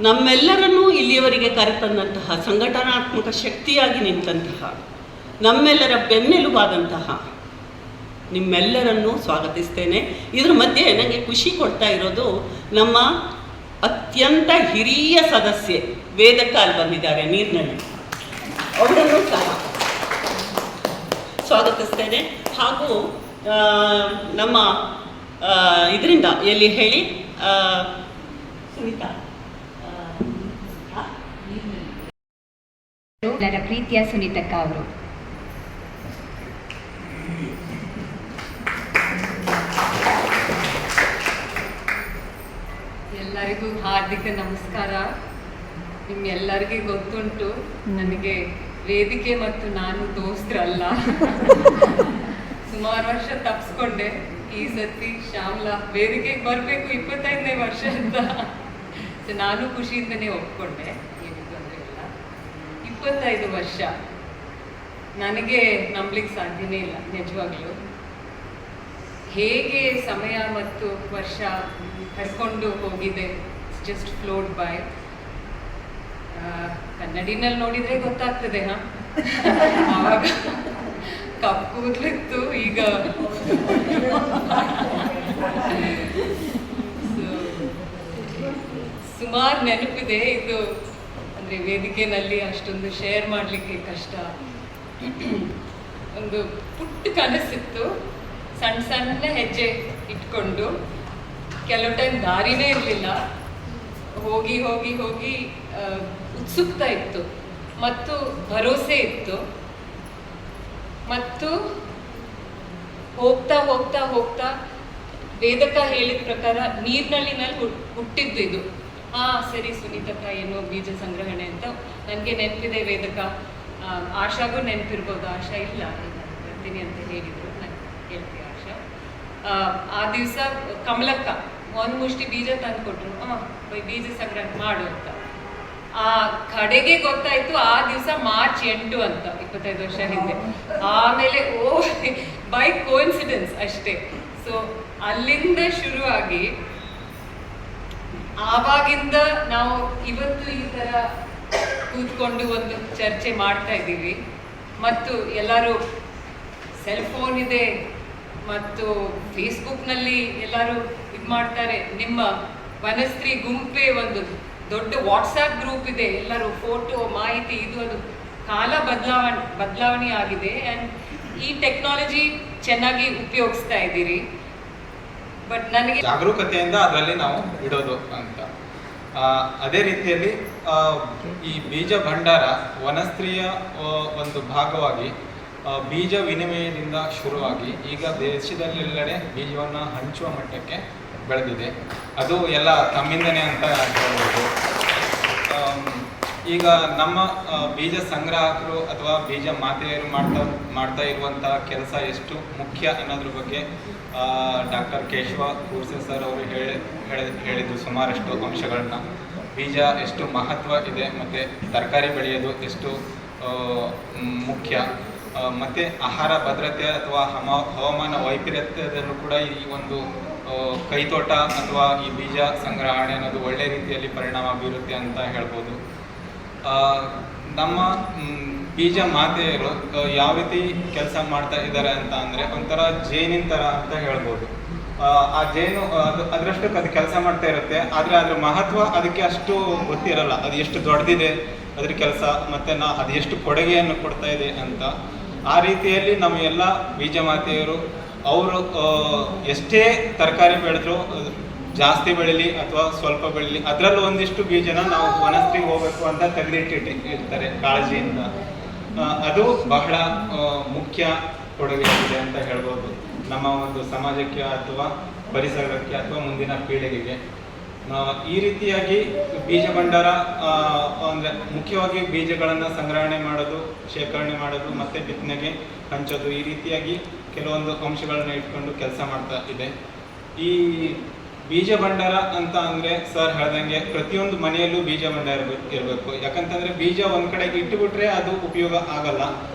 ನಮ್ಮೆಲ್ಲರನ್ನೂ ಇಲ್ಲಿಯವರೆಗೆ ಕರೆತಂದಂತಹ, ಸಂಘಟನಾತ್ಮಕ ಶಕ್ತಿಯಾಗಿ ನಿಂತಹ, ನಮ್ಮೆಲ್ಲರ ಬೆನ್ನೆಲುಬಾದಂತಹ ನಿಮ್ಮೆಲ್ಲರನ್ನೂ ಸ್ವಾಗತಿಸ್ತೇನೆ. ಇದ್ರ ಮಧ್ಯೆ ನನಗೆ ಖುಷಿ ಕೊಡ್ತಾ ಇರೋದು, ನಮ್ಮ ಅತ್ಯಂತ ಹಿರಿಯ ಸದಸ್ಯೆ ವೇದಕಾಲ್ ಬಂದಿದ್ದಾರೆ ನೀರಿನಲ್ಲಿ, ಅವರನ್ನು ಸಹ ಸ್ವಾಗತಿಸ್ತೇನೆ. ಹಾಗೂ ನಮ್ಮ ಇದರಿಂದ ಎಲ್ಲಿ ಹೇಳಿ ಸುನೀತಾ, ನನ್ನ ಪ್ರೀತಿಯ ಸುನೀತಕ್ಕ ಅವರು. ಎಲ್ಲರಿಗೂ ಹಾರ್ದಿಕ ನಮಸ್ಕಾರ. ನಿಮ್ಮೆಲ್ಲರಿಗೂ ಗೊತ್ತುಂಟು, ನನಗೆ ವೇದಿಕೆ ಮತ್ತು ನಾನು ದೋಸ್ತ್ರಲ್ಲ. ಸುಮಾರು ವರ್ಷ ತಪ್ಪಿಸ್ಕೊಂಡೆ. ಈ ಸತಿ ಶ್ಯಾಮ್ಲಾ ವೇದಿಕೆಗೆ ಬರಬೇಕು 25ನೇ ವರ್ಷ ಅಂತ ನಾನು ಖುಷಿಯಿಂದನೇ ಒಪ್ಕೊಂಡೆ. ಏನು ತೊಂದರೆ ಇಲ್ಲ. 25 ವರ್ಷ ನನಗೆ ನಂಬಲಿಕ್ಕೆ ಸಾಧ್ಯನೇ ಇಲ್ಲ ನಿಜವಾಗ್ಲೂ. ಹೇಗೆ ಸಮಯ ಮತ್ತು ವರ್ಷ ಕರ್ಕೊಂಡು ಹೋಗಿದೆ, ಜಸ್ಟ್ ಫ್ಲೋಟ್ ಬೈ. ಕನ್ನಡಿನಲ್ಲಿ ನೋಡಿದ್ರೆ ಗೊತ್ತಾಗ್ತದೆ. ಆವಾಗ ಕಪ್ಪು ಕೂದಲಿತ್ತು, ಈಗ ಸುಮಾರು ನೆನಪಿದೆ. ಇದು ಅಂದರೆ ವೇದಿಕೆಯಲ್ಲಿ ಅಷ್ಟೊಂದು ಶೇರ್ ಮಾಡಲಿಕ್ಕೆ ಕಷ್ಟ. ಒಂದು ಪುಟ್ಟ ಕನಸಿತ್ತು, ಸಣ್ಣ ಸಣ್ಣ ಹೆಜ್ಜೆ ಇಟ್ಕೊಂಡು. ಕೆಲವು ಟೈಮ್ ದಾರಿನೇ ಇರಲಿಲ್ಲ. ಹೋಗಿ ಹೋಗಿ ಹೋಗಿ ಉತ್ಸುಕತೆ ಇತ್ತು ಮತ್ತು ಭರವಸೆ ಇತ್ತು. ಮತ್ತು ಹೋಗ್ತಾ ಹೋಗ್ತಾ ಹೋಗ್ತಾ ವೇದಕ ಹೇಳಿದ ಪ್ರಕಾರ ನೀರಿನಲ್ಲಿನಲ್ಲಿ ಹುಟ್ಟಿದ್ದು ಇದು. ಸರಿ ಸುನೀತಕ್ಕ ಏನೋ ಬೀಜ ಸಂಗ್ರಹಣೆ ಅಂತ ನನಗೆ ನೆನಪಿದೆ. ವೇದಕ ಆಶಾಗೂ ನೆನಪಿರ್ಬೋದು. ಆಶಾ ಇಲ್ಲ ಬರ್ತೀನಿ ಅಂತ ಹೇಳಿದ್ರು, ನಾನು ಹೇಳ್ತೀನಿ. ಆಶಾ ಆ ದಿವಸ ಕಮಲಕ್ಕ ಒಂದು ಮುಷ್ಟಿ ಬೀಜ ತಂದು ಕೊಟ್ಟರು, ಬೀಜ ಸಂಗ್ರಹ ಮಾಡು ಅಂತ. ಆ ಕಡೆಗೆ ಗೊತ್ತಾಯ್ತು ಆ ದಿವಸ ಮಾರ್ಚ್ 8 ಅಂತ, 25 ವರ್ಷ ಹಿಂದೆ. ಆಮೇಲೆ ಬೈ ಕೋಇನ್ಸಿಡೆನ್ಸ್ ಅಷ್ಟೇ. ಸೊ ಅಲ್ಲಿಂದ ಶುರುವಾಗಿ ಆವಾಗಿಂದ ನಾವು ಇವತ್ತು ಈ ಥರ ಕೂತ್ಕೊಂಡು ಒಂದು ಚರ್ಚೆ ಮಾಡ್ತಾ ಇದ್ದೀವಿ. ಮತ್ತು ಎಲ್ಲರೂ ಸೆಲ್ ಫೋನ್ ಇದೆ, ಮತ್ತು ಫೇಸ್ಬುಕ್ನಲ್ಲಿ ಎಲ್ಲರೂ ಇದು ಮಾಡ್ತಾರೆ. ನಿಮ್ಮ ವನಸ್ತ್ರೀ ಗುಂಪೇ ಒಂದು ದೊಡ್ಡ ವಾಟ್ಸಾಪ್ ಗ್ರೂಪ್ ಇದೆ, ಎಲ್ಲರೂ ಫೋಟೋ ಮಾಹಿತಿ ಇದು ಅದು ಕಾಲ ಬದಲಾವಣೆ ಆಗಿದೆ. ಆ್ಯಂಡ್ ಈ ಟೆಕ್ನಾಲಜಿ ಚೆನ್ನಾಗಿ ಉಪಯೋಗಿಸ್ತಾ ಇದ್ದೀರಿ. ಬಟ್ ನನಗೆ ಜಾಗರೂಕತೆಯಿಂದ ಅದರಲ್ಲಿ ನಾವು ಇಡೋದು ಅಂತ. ಅದೇ ರೀತಿಯಲ್ಲಿ ಈ ಬೀಜ ಭಂಡಾರ ವನಸ್ತ್ರೀಯ ಒಂದು ಭಾಗವಾಗಿ ಬೀಜ ವಿನಿಮಯದಿಂದ ಶುರುವಾಗಿ ಈಗ ದೇಶದಲ್ಲೆಲ್ಲೆಡೆ ಬೀಜವನ್ನು ಹಂಚುವ ಮಟ್ಟಕ್ಕೆ ಬೆಳೆದಿದೆ. ಅದು ಎಲ್ಲ ತಮ್ಮಿಂದನೇ ಅಂತ ಹೇಳ್ಬೋದು. ಈಗ ನಮ್ಮ ಬೀಜ ಸಂಗ್ರಾಹಕರು ಅಥವಾ ಬೀಜ ಮಾತೆಯರು ಮಾಡ್ತಾ ಇರುವಂಥ ಕೆಲಸ ಎಷ್ಟು ಮುಖ್ಯ ಅನ್ನೋದ್ರ ಬಗ್ಗೆ ಡಾಕ್ಟರ್ ಕೇಶವ ಕೂರ್ಸೆ ಸರ್ ಅವರು ಹೇಳಿದ್ದು ಸುಮಾರಷ್ಟು ಅಂಶಗಳನ್ನ. ಬೀಜ ಎಷ್ಟು ಮಹತ್ವ ಇದೆ ಮತ್ತು ತರಕಾರಿ ಬೆಳೆಯೋದು ಎಷ್ಟು ಮುಖ್ಯ, ಮತ್ತು ಆಹಾರ ಭದ್ರತೆ ಅಥವಾ ಹವಾಮಾನ ವೈಪರೀತ್ಯದಲ್ಲೂ ಕೂಡ ಈ ಒಂದು ಕೈತೋಟ ಅಥವಾ ಈ ಬೀಜ ಸಂಗ್ರಹಣೆ ಅನ್ನೋದು ಒಳ್ಳೆ ರೀತಿಯಲ್ಲಿ ಪರಿಣಾಮ ಬೀರುತ್ತೆ ಅಂತ ಹೇಳ್ಬೋದು. ನಮ್ಮ ಬೀಜ ಮಾತೆಯರು ಯಾವ ರೀತಿ ಕೆಲಸ ಮಾಡ್ತಾ ಇದ್ದಾರೆ ಅಂತ ಅಂದರೆ ಒಂಥರ ಜೇನಿನ ಥರ ಅಂತ ಹೇಳ್ಬೋದು. ಆ ಜೇನು ಅದರಷ್ಟು ಅದು ಕೆಲಸ ಮಾಡ್ತಾ ಇರುತ್ತೆ, ಆದರೆ ಅದ್ರ ಮಹತ್ವ ಅದಕ್ಕೆ ಅಷ್ಟು ಗೊತ್ತಿರಲ್ಲ. ಅದು ಎಷ್ಟು ದೊಡ್ಡದಿದೆ ಅದ್ರ ಕೆಲಸ, ಮತ್ತು ಅದು ಎಷ್ಟು ಕೊಡುಗೆಯನ್ನು ಕೊಡ್ತಾ ಇದೆ ಅಂತ. ಆ ರೀತಿಯಲ್ಲಿ ನಮ್ಮ ಎಲ್ಲ ಬೀಜ ಮಾತೆಯರು ಅವರು ಎಷ್ಟೇ ತರಕಾರಿ ಬೆಳೆದ್ರು, ಜಾಸ್ತಿ ಬೆಳೀಲಿ ಅಥವಾ ಸ್ವಲ್ಪ ಬೆಳೀಲಿ, ಅದರಲ್ಲೂ ಒಂದಿಷ್ಟು ಬೀಜನ ನಾವು ವನಸ್ತ್ರೀಗೆ ಹೋಗಬೇಕು ಅಂತ ತೆಗೆದಿಟ್ಟಿರ್ತಾರೆ ಕಾಳಜಿಯಿಂದ. ಅದು ಬಹಳ ಮುಖ್ಯ ಕೊಡುಗೆಯಾಗಿದೆ ಅಂತ ಹೇಳ್ಬೋದು ನಮ್ಮ ಒಂದು ಸಮಾಜಕ್ಕೆ ಅಥವಾ ಪರಿಸರಕ್ಕೆ ಅಥವಾ ಮುಂದಿನ ಪೀಳಿಗೆಗೆ. ಈ ರೀತಿಯಾಗಿ ಬೀಜ ಭಂಡಾರ ಅಂದರೆ ಮುಖ್ಯವಾಗಿ ಬೀಜಗಳನ್ನು ಸಂಗ್ರಹಣೆ ಮಾಡೋದು, ಶೇಖರಣೆ ಮಾಡೋದು ಮತ್ತು ಬಿತ್ತನೆಗೆ ಹಂಚೋದು, ಈ ರೀತಿಯಾಗಿ ಕೆಲವೊಂದು ಅಂಶಗಳನ್ನ ಇಟ್ಕೊಂಡು ಕೆಲಸ ಮಾಡ್ತಾ ಇದೆ. ಈ ಬೀಜ ಭಂಡಾರ ಅಂತ ಅಂದರೆ ಸರ್ ಹೇಳ್ದಂಗೆ ಪ್ರತಿಯೊಂದು ಮನೆಯಲ್ಲೂ ಬೀಜ ಭಂಡಾರ ಇರಬೇಕು. ಯಾಕಂತಂದರೆ ಬೀಜ ಒಂದು ಕಡೆಗೆ ಇಟ್ಟುಬಿಟ್ರೆ ಅದು ಉಪಯೋಗ ಆಗಲ್ಲ.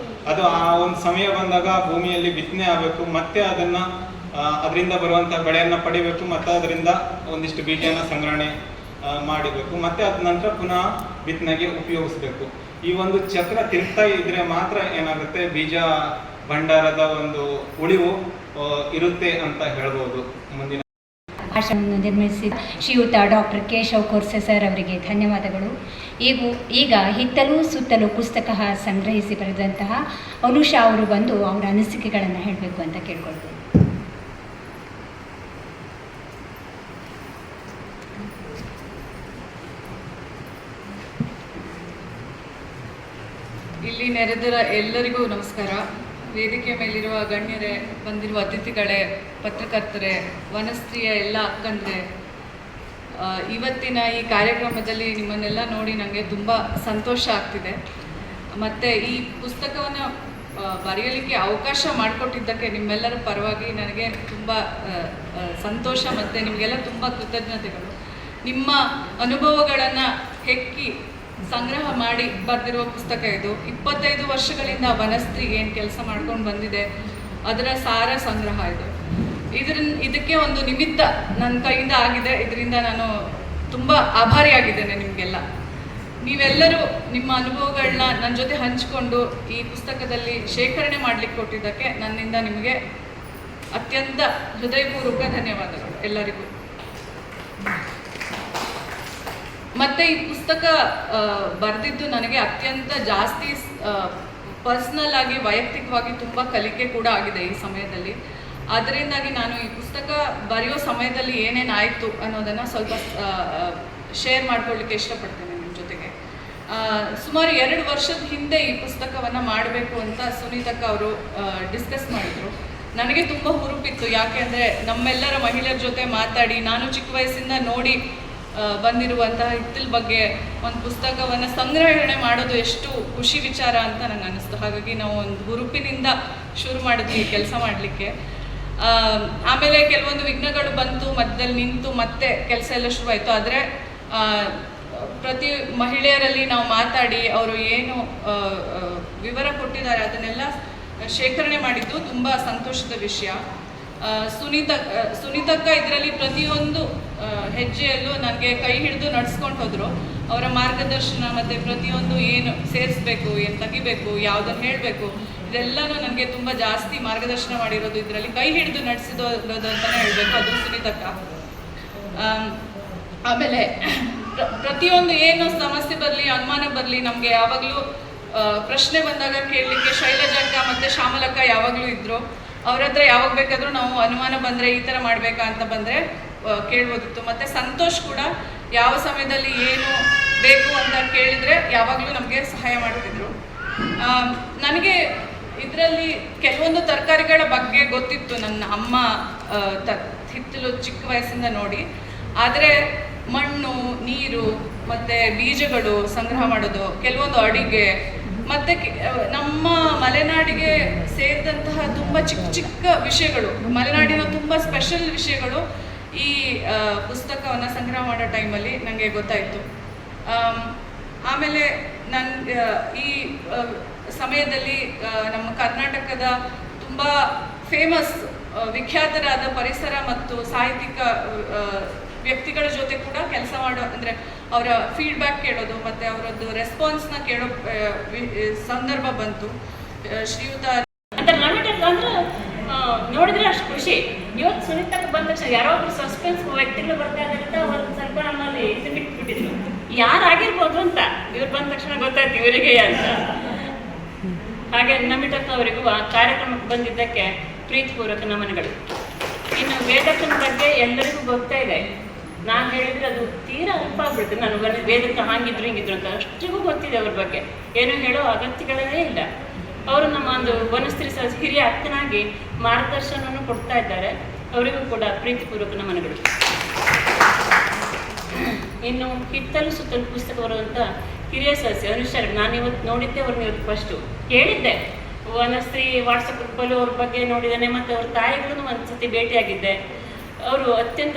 ಅದು ಆ ಒಂದು ಸಮಯ ಬಂದಾಗ ಭೂಮಿಯಲ್ಲಿ ಬಿತ್ತನೆ ಆಗಬೇಕು, ಮತ್ತೆ ಅದನ್ನು ಅದರಿಂದ ಬರುವಂಥ ಬೆಳೆಯನ್ನು ಪಡಿಬೇಕು, ಮತ್ತು ಅದರಿಂದ ಒಂದಿಷ್ಟು ಬೀಜನ ಸಂಗ್ರಹಣೆ ಮಾಡಿಬೇಕು, ಮತ್ತು ಅದ ನಂತರ ಪುನಃ ಬಿತ್ತನೆಗೆ ಉಪಯೋಗಿಸ್ಬೇಕು. ಈ ಒಂದು ಚಕ್ರ ತಿರುಗ್ತಾ ಇದ್ರೆ ಮಾತ್ರ ಏನಾಗುತ್ತೆ, ಬೀಜ ಭಂಡಾರದ ಒಂದು ಉಳಿವು ಇರುತ್ತೆ ಅಂತ ಹೇಳ್ಬೋದು. ಮುಂದಿನ ಭಾಷಣವನ್ನು ನಿರ್ಮಿಸಿದ ಶ್ರೀಯುತ ಡಾಕ್ಟರ್ ಕೇಶವ್ ಕೋರ್ಸೆ ಸರ್ ಅವರಿಗೆ ಧನ್ಯವಾದಗಳು. ಈಗ ಹಿತ್ತಲೂ ಸುತ್ತಲೂ ಪುಸ್ತಕ ಸಂಗ್ರಹಿಸಿ ಬರೆದಂತಹ ಅನುಷಾ ಅವರು ಬಂದು ಅವರ ಅನಿಸಿಕೆಗಳನ್ನು ಹೇಳಬೇಕು ಅಂತ ಕೇಳ್ಕೊಳ್ತೀನಿ. ಇಲ್ಲಿ ನೆರೆದಿರ ಎಲ್ಲರಿಗೂ ನಮಸ್ಕಾರ. ವೇದಿಕೆ ಮೇಲಿರುವ ಗಣ್ಯರೇ, ಬಂದಿರುವ ಅತಿಥಿಗಳೇ, ಪತ್ರಕರ್ತರೇ, ವನಸ್ತ್ರೀಯ ಎಲ್ಲ ಅಕ್ಕಂದ್ರೆ, ಇವತ್ತಿನ ಈ ಕಾರ್ಯಕ್ರಮದಲ್ಲಿ ನಿಮ್ಮನ್ನೆಲ್ಲ ನೋಡಿ ನನಗೆ ತುಂಬ ಸಂತೋಷ ಆಗ್ತಿದೆ. ಮತ್ತು ಈ ಪುಸ್ತಕವನ್ನು ಬರೆಯಲಿಕ್ಕೆ ಅವಕಾಶ ಮಾಡಿಕೊಟ್ಟಿದ್ದಕ್ಕೆ ನಿಮ್ಮೆಲ್ಲರ ಪರವಾಗಿ ನನಗೆ ತುಂಬ ಸಂತೋಷ ಮತ್ತು ನಿಮಗೆಲ್ಲ ತುಂಬ ಕೃತಜ್ಞತೆಗಳು. ನಿಮ್ಮ ಅನುಭವಗಳನ್ನು ಹೆಕ್ಕಿ ಸಂಗ್ರಹ ಮಾಡಿ ಬರೆದಿರುವ ಪುಸ್ತಕ ಇದು. 25 ವರ್ಷಗಳಿಂದ ವನಸ್ತ್ರೀ ಏನು ಕೆಲಸ ಮಾಡ್ಕೊಂಡು ಬಂದಿದೆ ಅದರ ಸಾರ ಸಂಗ್ರಹ ಇದು. ಇದಕ್ಕೆ ಒಂದು ನಿಮಿತ್ತ ನನ್ನ ಕೈಯಿಂದ ಆಗಿದೆ. ಇದರಿಂದ ನಾನು ತುಂಬ ಆಭಾರಿಯಾಗಿದ್ದೇನೆ ನಿಮಗೆಲ್ಲ. ನೀವೆಲ್ಲರೂ ನಿಮ್ಮ ಅನುಭವಗಳನ್ನ ನನ್ನ ಜೊತೆ ಹಂಚಿಕೊಂಡು ಈ ಪುಸ್ತಕದಲ್ಲಿ ಶೇಖರಣೆ ಮಾಡಲಿಕ್ಕೆ ಕೊಟ್ಟಿದ್ದಕ್ಕೆ ನನ್ನಿಂದ ನಿಮಗೆ ಅತ್ಯಂತ ಹೃದಯಪೂರ್ವಕ ಧನ್ಯವಾದಗಳು ಎಲ್ಲರಿಗೂ. ಮತ್ತು ಈ ಪುಸ್ತಕ ಬರೆದಿದ್ದು ನನಗೆ ಅತ್ಯಂತ ಜಾಸ್ತಿ ಪರ್ಸ್ನಲ್ ಆಗಿ ವೈಯಕ್ತಿಕವಾಗಿ ತುಂಬ ಕಲಿಕೆ ಕೂಡ ಆಗಿದೆ ಈ ಸಮಯದಲ್ಲಿ. ಅದರಿಂದಾಗಿ ನಾನು ಈ ಪುಸ್ತಕ ಬರೆಯೋ ಸಮಯದಲ್ಲಿ ಏನೇನಾಯಿತು ಅನ್ನೋದನ್ನು ಸ್ವಲ್ಪ ಶೇರ್ ಮಾಡ್ಕೊಳ್ಳಿಕ್ಕೆ ಇಷ್ಟಪಡ್ತೇನೆ ನಿಮ್ಮ ಜೊತೆಗೆ. ಸುಮಾರು 2 ವರ್ಷದ ಹಿಂದೆ ಈ ಪುಸ್ತಕವನ್ನು ಮಾಡಬೇಕು ಅಂತ ಸುನೀತಕ್ಕ ಅವರು ಡಿಸ್ಕಸ್ ಮಾಡಿದರು. ನನಗೆ ತುಂಬ ಹುರುಪಿತ್ತು. ಯಾಕೆ ಅಂದರೆ ನಮ್ಮೆಲ್ಲರ ಮಹಿಳೆಯರ ಜೊತೆ ಮಾತಾಡಿ ನಾನು ಚಿಕ್ಕ ವಯಸ್ಸಿಂದ ನೋಡಿ ಬಂದಿರುವಂತಹ ಹಿತ್ತಲ ಬಗ್ಗೆ ಒಂದು ಪುಸ್ತಕವನ್ನು ಸಂಗ್ರಹಣೆ ಮಾಡೋದು ಎಷ್ಟು ಖುಷಿ ವಿಚಾರ ಅಂತ ನನಗೆ ಅನ್ನಿಸ್ತು. ಹಾಗಾಗಿ ನಾವು ಒಂದು ಹುರುಪಿನಿಂದ ಶುರು ಮಾಡಿದ್ವಿ ಕೆಲಸ ಮಾಡಲಿಕ್ಕೆ. ಆಮೇಲೆ ಕೆಲವೊಂದು ವಿಘ್ನಗಳು ಬಂತು, ಮಧ್ಯದಲ್ಲಿ ನಿಂತು ಮತ್ತೆ ಕೆಲಸ ಎಲ್ಲ ಶುರುವಾಯಿತು. ಆದರೆ ಪ್ರತಿ ಮಹಿಳೆಯರಲ್ಲಿ ನಾವು ಮಾತಾಡಿ ಅವರು ಏನು ವಿವರ ಕೊಟ್ಟಿದ್ದಾರೆ ಅದನ್ನೆಲ್ಲ ಶೇಖರಣೆ ಮಾಡಿದ್ದು ತುಂಬ ಸಂತೋಷದ ವಿಷಯ. ಸುನೀತಕ್ಕ ಇದರಲ್ಲಿ ಪ್ರತಿಯೊಂದು ಹೆಜ್ಜೆಯಲ್ಲೂ ನನಗೆ ಕೈ ಹಿಡಿದು ನಡೆಸ್ಕೊಂಡು ಹೋದರು. ಅವರ ಮಾರ್ಗದರ್ಶನ ಮತ್ತು ಪ್ರತಿಯೊಂದು ಏನು ಸೇರಿಸ್ಬೇಕು, ಏನು ತೆಗಿಬೇಕು, ಯಾವುದನ್ನು ಹೇಳಬೇಕು, ಇದೆಲ್ಲನೂ ನನಗೆ ತುಂಬ ಜಾಸ್ತಿ ಮಾರ್ಗದರ್ಶನ ಮಾಡಿರೋದು. ಇದರಲ್ಲಿ ಕೈ ಹಿಡಿದು ನಡೆಸಿದೋದು ಅಂತಲೇ ಹೇಳಬೇಕು, ಅದು ಸುನೀತಕ್ಕ. ಆಮೇಲೆ ಪ್ರತಿಯೊಂದು ಏನು ಸಮಸ್ಯೆ ಬರಲಿ, ಅನುಮಾನ ಬರಲಿ, ನಮಗೆ ಯಾವಾಗಲೂ ಪ್ರಶ್ನೆ ಬಂದಾಗ ಕೇಳಲಿಕ್ಕೆ ಶೈಲಜಕ್ಕ ಮತ್ತು ಶ್ಯಾಮಲಕ್ಕ ಯಾವಾಗಲೂ ಇದ್ದರು. ಅವ್ರ ಹತ್ರ ಯಾವಾಗ ಬೇಕಾದರೂ ನಾವು ಅನುಮಾನ ಬಂದರೆ ಈ ಥರ ಮಾಡಬೇಕಾ ಅಂತ ಬಂದರೆ ಕೇಳ್ಬೋದಿತ್ತು. ಮತ್ತು ಸಂತೋಷ್ ಕೂಡ ಯಾವ ಸಮಯದಲ್ಲಿ ಏನು ಬೇಕು ಅಂತ ಕೇಳಿದರೆ ಯಾವಾಗಲೂ ನಮಗೆ ಸಹಾಯ ಮಾಡ್ತಿದ್ರು. ನನಗೆ ಇದರಲ್ಲಿ ಕೆಲವೊಂದು ತರಕಾರಿಗಳ ಬಗ್ಗೆ ಗೊತ್ತಿತ್ತು, ನನ್ನ ಅಮ್ಮ ಹಿತ್ತಲು ಚಿಕ್ಕ ವಯಸ್ಸಿಂದ ನೋಡಿ. ಆದರೆ ಮಣ್ಣು, ನೀರು ಮತ್ತು ಬೀಜಗಳು ಸಂಗ್ರಹ ಮಾಡೋದು, ಕೆಲವೊಂದು ಅಡಿಗೆ ಮತ್ತು ನಮ್ಮ ಮಲೆನಾಡಿಗೆ ಸೇರಿದಂತಹ ತುಂಬ ಚಿಕ್ಕ ಚಿಕ್ಕ ವಿಷಯಗಳು, ಮಲೆನಾಡಿನ ತುಂಬ ಸ್ಪೆಷಲ್ ವಿಷಯಗಳು ಈ ಪುಸ್ತಕವನ್ನು ಸಂಗ್ರಹ ಮಾಡೋ ಟೈಮಲ್ಲಿ ನನಗೆ ಗೊತ್ತಾಯಿತು. ಆಮೇಲೆ ಈ ಸಮಯದಲ್ಲಿ ನಮ್ಮ ಕರ್ನಾಟಕದ ತುಂಬ ಫೇಮಸ್ ವಿಖ್ಯಾತರಾದ ಪರಿಸರ ಮತ್ತು ಸಾಹಿತ್ಯಿಕ ವ್ಯಕ್ತಿಗಳ ಜೊತೆ ಕೂಡ ಕೆಲಸ ಮಾಡೋ, ಅಂದರೆ ಅವರ ಫೀಡ್ಬ್ಯಾಕ್ ಕೇಳೋದು ಮತ್ತು ಅವರದ್ದು ರೆಸ್ಪಾನ್ಸ್ನ ಕೇಳೋ ಸಂದರ್ಭ ಬಂತು. ಶ್ರೀಯುತ ಅಂತ ಅಂದ್ರೆ ನೋಡಿದ್ರೆ ಅಷ್ಟು ಖುಷಿ. ಇವತ್ತು ಸುನೀತಕ್ಕೆ ಬಂದ ತಕ್ಷಣ ಯಾರೋ ಒಬ್ರು ಸಸ್ಪೆನ್ಸ್ ವ್ಯಕ್ತಿಗಳು ಬರ್ತಾ ಇದ್ದಾರೆ, ಒಂದು ಸ್ವಲ್ಪ ನಮ್ಮಲ್ಲಿ ಇದು ಬಿಟ್ಬಿಟ್ಟಿದ್ರು, ಯಾರಾಗಿರ್ಬೋದು ಅಂತ. ಇವ್ರು ಬಂದ ತಕ್ಷಣ ಗೊತ್ತಾಯ್ತು ಇವರಿಗೆ ಅಂತ. ಹಾಗೆ ನಮಿಟಕ್ಕ ಅವರಿಗೂ ಆ ಕಾರ್ಯಕ್ರಮಕ್ಕೆ ಬಂದಿದ್ದಕ್ಕೆ ಪ್ರೀತಿಪೂರ್ವಕ ನಮನಗಳು. ಇನ್ನು ವೇದಕ್ಕನ ಬಗ್ಗೆ ಎಲ್ಲರಿಗೂ ಗೊತ್ತಾ ಇದೆ. ನಾನು ಹೇಳಿದ್ರೆ ಅದು ತೀರಾ ಅಲ್ಪ ಆಗ್ಬಿಡುತ್ತೆ. ನಾನು ವೇದಕ್ಕ ಹಾಗಿದ್ರು ಹಿಂಗಿದ್ರು ಅಂತ ಅಷ್ಟಿಗೂ ಗೊತ್ತಿದೆ ಅವ್ರ ಬಗ್ಗೆ, ಏನೂ ಹೇಳೋ ಅಗತ್ಯಗಳೇ ಇಲ್ಲ. ಅವರು ನಮ್ಮ ಒಂದು ವನಸ್ತ್ರೀ ಹಿರಿಯ ಅಕ್ಕನಾಗಿ ಮಾರ್ಗದರ್ಶನವನ್ನು ಕೊಡ್ತಾ ಇದ್ದಾರೆ. ಅವರಿಗೂ ಕೂಡ ಪ್ರೀತಿಪೂರ್ವಕ ನಮನಗಳು. ಇನ್ನು ಹಿತ್ತಲು ಸುತ್ತಲು ಪುಸ್ತಕ ಬರುವಂಥ ಹಿರಿಯ ಸದಸ್ಯ ಅನುಷಾರ್, ನಾನು ಇವತ್ತು ನೋಡಿದ್ದೆ ಅವ್ರನ್ನ ಇವತ್ತು ಫಸ್ಟು ಕೇಳಿದ್ದೆ. ವನಸ್ತ್ರೀ ವಾಟ್ಸಪ್ ಗ್ರೂಪಲ್ಲೂ ಅವ್ರ ಬಗ್ಗೆ ನೋಡಿದ್ದೇನೆ, ಮತ್ತು ಅವ್ರ ತಾಯಿಗಳೂ ಒಂದು ಸತಿ ಭೇಟಿಯಾಗಿದ್ದೆ. ಅವರು ಅತ್ಯಂತ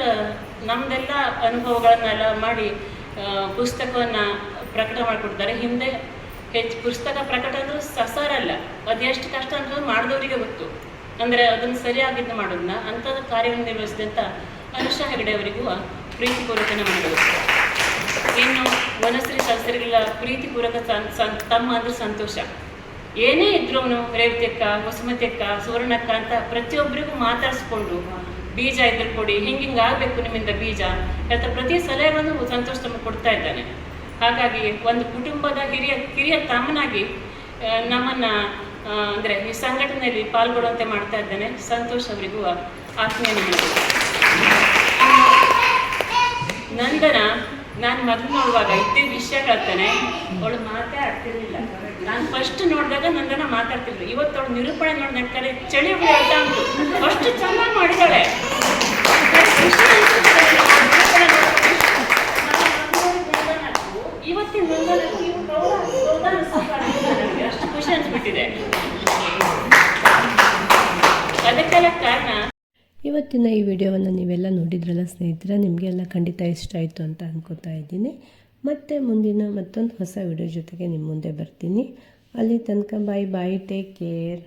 ನಮ್ಮದೆಲ್ಲ ಅನುಭವಗಳನ್ನೆಲ್ಲ ಮಾಡಿ ಪುಸ್ತಕವನ್ನು ಪ್ರಕಟ ಮಾಡಿಕೊಡ್ತಾರೆ. ಹಿಂದೆ ಹೆಚ್ಚು ಪುಸ್ತಕ ಪ್ರಕಟ ಅಂದರೂ ಸಸಾರಲ್ಲ, ಅದು ಎಷ್ಟು ಕಷ್ಟ ಅಂತ ಮಾಡಿದವರಿಗೆ ಗೊತ್ತು. ಅಂದರೆ ಅದನ್ನು ಸರಿಯಾಗಿದ್ದು ಮಾಡೋದನ್ನ ಅಂಥದ್ದು ಕಾರ್ಯವನ್ನು ನಿರ್ವಹಿಸಿದಂಥ ಅನುಷಾ ಹೆಗಡೆ ಅವರಿಗೂ ಪ್ರೀತಿಪೂರ್ವಕ ನಮನಗಳು. ಇನ್ನು ವನಶ್ರೀ ಸದಸ್ಯರಿಗೆಲ್ಲ ಪ್ರೀತಿಪೂರ್ವಕ ತಮ್ಮ ಅಂದರೆ ಸಂತೋಷ. ಏನೇ ಇದ್ರೂ ರೇವತಿ ಅಕ್ಕ, ವಸುಮತಿ ಅಕ್ಕ, ಸುವರ್ಣಕ್ಕ ಅಂತ ಪ್ರತಿಯೊಬ್ಬರಿಗೂ ಮಾತಾಡಿಸ್ಕೊಂಡು ಬೀಜ ಇದ್ರೆ ಕೊಡಿ, ಹಿಂಗೆ ಆಗಬೇಕು ನಿಮ್ಮಿಂದ ಬೀಜ ಅಂತ ಪ್ರತಿ ಸಲಹೆಗಳನ್ನು ಸಂತೋಷ ತಮಗೆ ಕೊಡ್ತಾ ಇದ್ದಾನೆ. ಹಾಗಾಗಿ ಒಂದು ಕುಟುಂಬದ ಹಿರಿಯ ತಮ್ಮನಾಗಿ ನಮ್ಮನ್ನು ಅಂದರೆ ಈ ಸಂಘಟನೆಯಲ್ಲಿ ಪಾಲ್ಗೊಳ್ಳುವಂತೆ ಮಾಡ್ತಾ ಇದ್ದಾನೆ. ಸಂತೋಷ್ ಅವರಿಗೂ ಆತ್ಮೀಯ ನಮನಗಳು. ನಂದನ ನಾನು ಮೊದಲು ನೋಡುವಾಗ ಇದ್ದೇ ವಿಷಯ ಹೇಳ್ತಾನೆ, ಅವಳು ಮಾತೇ ಆಡ್ತಿರ್ಲಿಲ್ಲ. ನಾನು ಫಸ್ಟ್ ನೋಡಿದಾಗ ನಂದನ ಮಾತಾಡ್ತಿರ್ಲಿ. ಇವತ್ತು ಅವಳು ನಿರೂಪಣೆ ನೋಡಿ ನಡ್ತಾರೆ, ಚಳಿ ಅಂತ ಅಂತು ಅಷ್ಟು ಚೆನ್ನಾಗಿ ಮಾಡಿದ್ದಾಳೆ. ಇವತ್ತಿನ ಅಷ್ಟು ಖುಷಿ ಅನ್ಸ್ಬಿಟ್ಟಿದೆ. ಅದಕ್ಕೆಲ್ಲ ಕಾರಣ ಇವತ್ತಿನ ಈ ವಿಡಿಯೋವನ್ನು ನೀವೆಲ್ಲ ನೋಡಿದ್ರಲ್ಲ ಸ್ನೇಹಿತರೆ, ನಿಮಗೆಲ್ಲ ಖಂಡಿತ ಇಷ್ಟ ಆಯಿತು ಅಂತ ಅನ್ಕೋತಾ ಇದ್ದೀನಿ. ಮತ್ತೆ ಮುಂದಿನ ಮತ್ತೊಂದು ಹೊಸ ವಿಡಿಯೋ ಜೊತೆಗೆ ನಿಮ್ಮ ಮುಂದೆ ಬರ್ತೀನಿ. ಅಲ್ಲಿ ತನಕ ಬಾಯ್, ಟೇಕ್ ಕೇರ್.